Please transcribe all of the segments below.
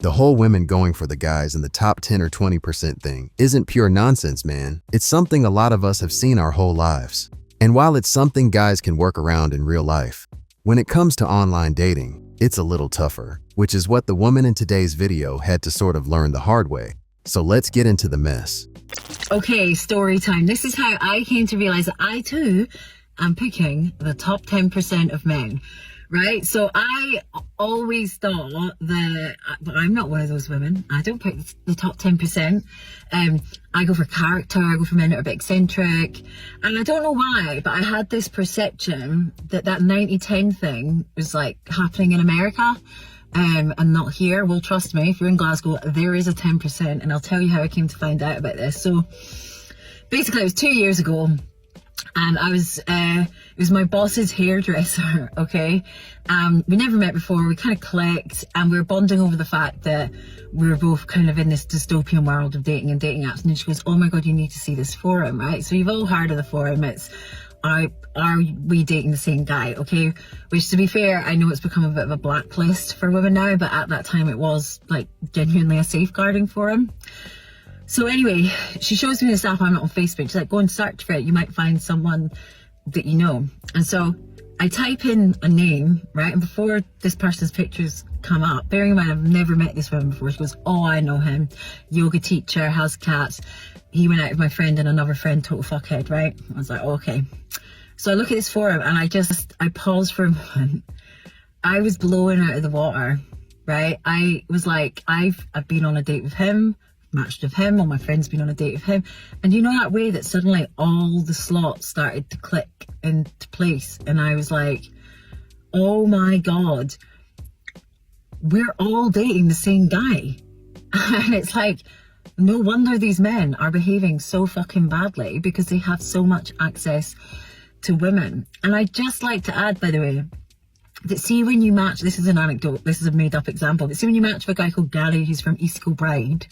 The whole women going for the guys in the top 10 or 20% thing isn't pure nonsense, man. It's something a lot of us have seen our whole lives. And while it's something guys can work around in real life, when it comes to online dating, it's a little tougher, which is what the woman in today's video had to sort of learn the hard way. So let's get into the mess. Okay, story time. This is how I came to realize that I too am picking the top 10% of men, right? So I always thought that, but I'm not one of those women. I don't pick the top 10%. I go for character, I go for men that are a bit eccentric. And I don't know why, but I had this perception that that 90-10 thing was like happening in America. And not here. Well, trust me, if you're in Glasgow, there is a 10%, and I'll tell you how I came to find out about this. So basically, it was 2 years ago, and I was it was my boss's hairdresser. Okay, we never met before. We kind of clicked, and we were bonding over the fact that we were both kind of in this dystopian world of dating and dating apps. And she goes, "Oh my god, you need to see this forum, right?" So you've all heard of the forum. It's are we dating the same guy? Okay, which, to be fair, I know it's become a bit of a blacklist for women now, but at that time it was like genuinely a safeguarding forum. So anyway, she shows me this app. I'm not on Facebook. She's like, go and search for it, you might find someone that you know. And so I type in a name, right, and before this person's pictures come up, bearing in mind I've never met this woman before, she goes, "Oh, I know him, yoga teacher, has cats, he went out with my friend and another friend, total fuckhead," right? I was like, oh, okay. So I look at this forum and I paused for a moment. I was blown out of the water, right? I was like, I've been on a date with him, matched with him, all my friends been on a date with him. And you know that way that suddenly all the slots started to click into place. And I was like, oh my God, we're all dating the same guy. And it's like, no wonder these men are behaving so fucking badly, because they have so much access to women. And I'd just like to add, by the way, that see when you match, this is an anecdote, this is a made up example, but see when you match with a guy called Gary who's from East Kilbride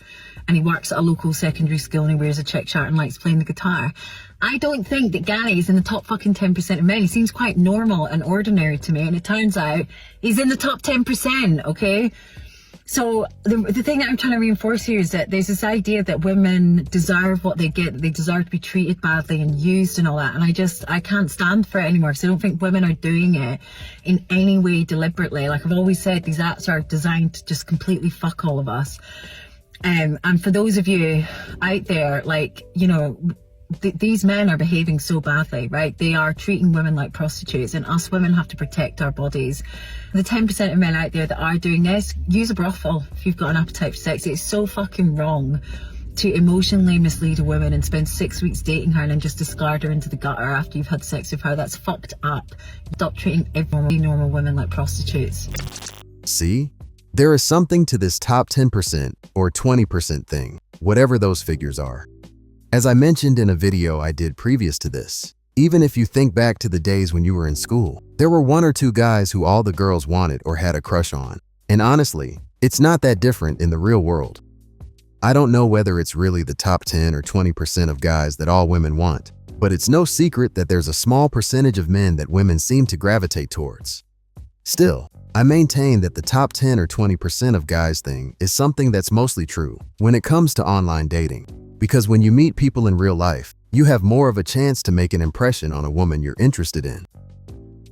and he works at a local secondary school and he wears a check shirt and likes playing the guitar, I don't think that Gary is in the top fucking 10% of men. He seems quite normal and ordinary to me, and it turns out he's in the top 10%, okay? So the thing that I'm trying to reinforce here is that there's this idea that women deserve what they get, that they deserve to be treated badly and used and all that. And I can't stand for it anymore, because I don't think women are doing it in any way deliberately. Like I've always said, these apps are designed to just completely fuck all of us. And for those of you out there, like, you know, these men are behaving so badly, right? They are treating women like prostitutes, and us women have to protect our bodies. The 10% of men out there that are doing this, use a brothel if you've got an appetite for sex. It's so fucking wrong to emotionally mislead a woman and spend 6 weeks dating her and then just discard her into the gutter after you've had sex with her. That's fucked up. Stop treating every normal women like prostitutes. See? There is something to this top 10% or 20% thing, whatever those figures are. As I mentioned in a video I did previous to this, even if you think back to the days when you were in school, there were 1 or 2 guys who all the girls wanted or had a crush on. And honestly, it's not that different in the real world. I don't know whether it's really the top 10 or 20% of guys that all women want, but it's no secret that there's a small percentage of men that women seem to gravitate towards. Still, I maintain that the top 10 or 20% of guys thing is something that's mostly true when it comes to online dating. Because when you meet people in real life, you have more of a chance to make an impression on a woman you're interested in.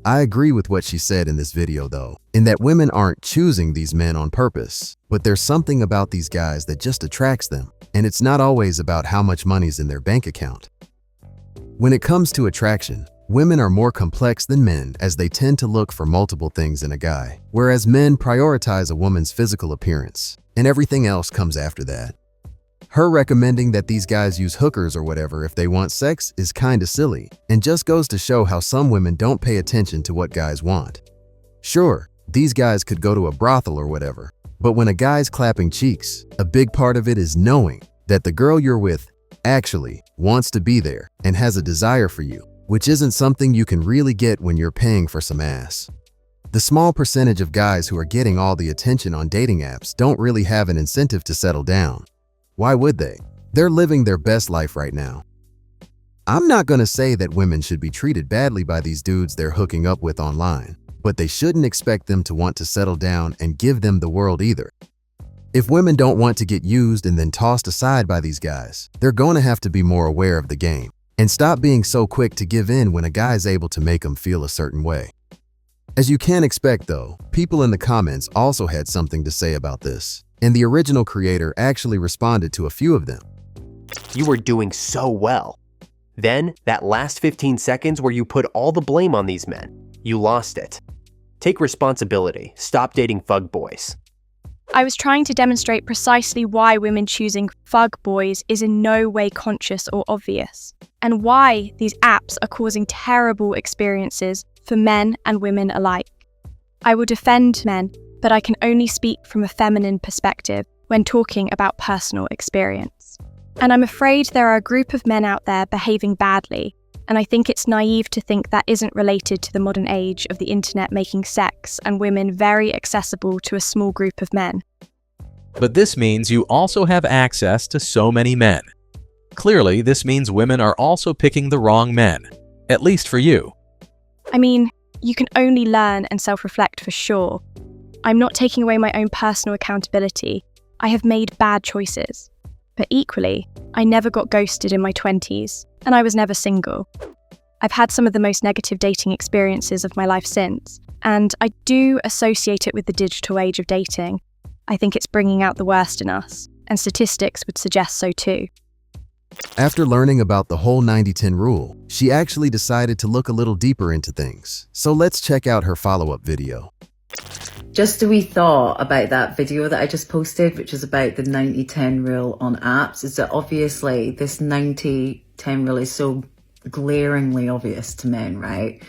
I agree with what she said in this video though, in that women aren't choosing these men on purpose, but there's something about these guys that just attracts them, and it's not always about how much money's in their bank account. When it comes to attraction, women are more complex than men, as they tend to look for multiple things in a guy, whereas men prioritize a woman's physical appearance, and everything else comes after that. Her recommending that these guys use hookers or whatever if they want sex is kinda silly, and just goes to show how some women don't pay attention to what guys want. Sure, these guys could go to a brothel or whatever, but when a guy's clapping cheeks, a big part of it is knowing that the girl you're with actually wants to be there and has a desire for you, which isn't something you can really get when you're paying for some ass. The small percentage of guys who are getting all the attention on dating apps don't really have an incentive to settle down. Why would they? They're living their best life right now. I'm not gonna say that women should be treated badly by these dudes they're hooking up with online, but they shouldn't expect them to want to settle down and give them the world either. If women don't want to get used and then tossed aside by these guys, they're going to have to be more aware of the game and stop being so quick to give in when a guy's able to make them feel a certain way. As you can expect though, people in the comments also had something to say about this, and the original creator actually responded to a few of them. You were doing so well. Then, that last 15 seconds where you put all the blame on these men, you lost it. Take responsibility. Stop dating fuckboys. I was trying to demonstrate precisely why women choosing fuckboys is in no way conscious or obvious, and why these apps are causing terrible experiences for men and women alike. I will defend men, but I can only speak from a feminine perspective when talking about personal experience. And I'm afraid there are a group of men out there behaving badly, and I think it's naive to think that isn't related to the modern age of the internet making sex and women very accessible to a small group of men. But this means you also have access to so many men. Clearly, this means women are also picking the wrong men, at least for you. I mean, you can only learn and self-reflect for sure. I'm not taking away my own personal accountability. I have made bad choices. But equally, I never got ghosted in my 20s, and I was never single. I've had some of the most negative dating experiences of my life since, and I do associate it with the digital age of dating. I think it's bringing out the worst in us, and statistics would suggest so too. After learning about the whole 90-10 rule, she actually decided to look a little deeper into things. So let's check out her follow-up video. Just a wee thought about that video that I just posted, which is about the 90-10 rule on apps, is that obviously this 90-10 rule is so glaringly obvious to men, right?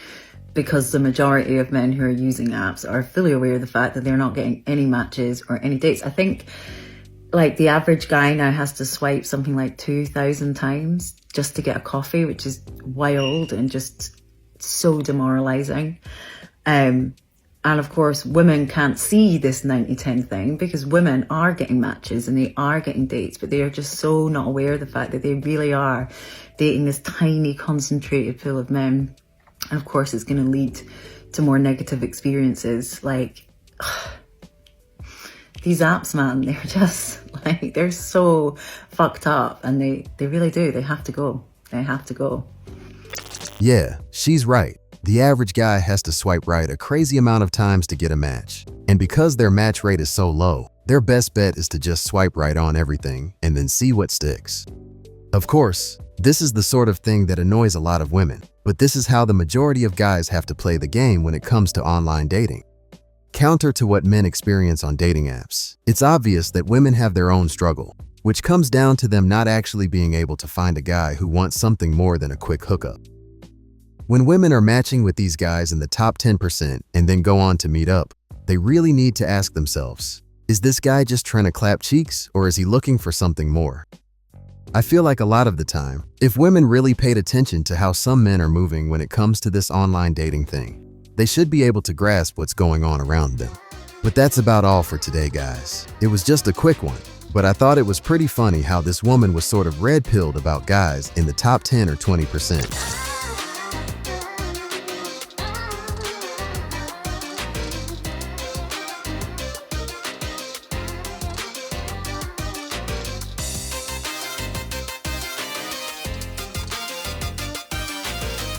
Because the majority of men who are using apps are fully aware of the fact that they're not getting any matches or any dates. I think like the average guy now has to swipe something like 2,000 times just to get a coffee, which is wild and just so demoralizing. And of course, women can't see this 90-10 thing because women are getting matches and they are getting dates, but they are just so not aware of the fact that they really are dating this tiny concentrated pool of men. And of course, it's going to lead to more negative experiences. Like, these apps, man, they're just like, they're so fucked up, and they really do. They have to go. They have to go. Yeah, she's right. The average guy has to swipe right a crazy amount of times to get a match. And because their match rate is so low, their best bet is to just swipe right on everything and then see what sticks. Of course, this is the sort of thing that annoys a lot of women, but this is how the majority of guys have to play the game when it comes to online dating. Counter to what men experience on dating apps, it's obvious that women have their own struggle, which comes down to them not actually being able to find a guy who wants something more than a quick hookup. When women are matching with these guys in the top 10% and then go on to meet up, they really need to ask themselves, is this guy just trying to clap cheeks, or is he looking for something more? I feel like a lot of the time, if women really paid attention to how some men are moving when it comes to this online dating thing, they should be able to grasp what's going on around them. But that's about all for today, guys. It was just a quick one, but I thought it was pretty funny how this woman was sort of red-pilled about guys in the top 10 or 20%.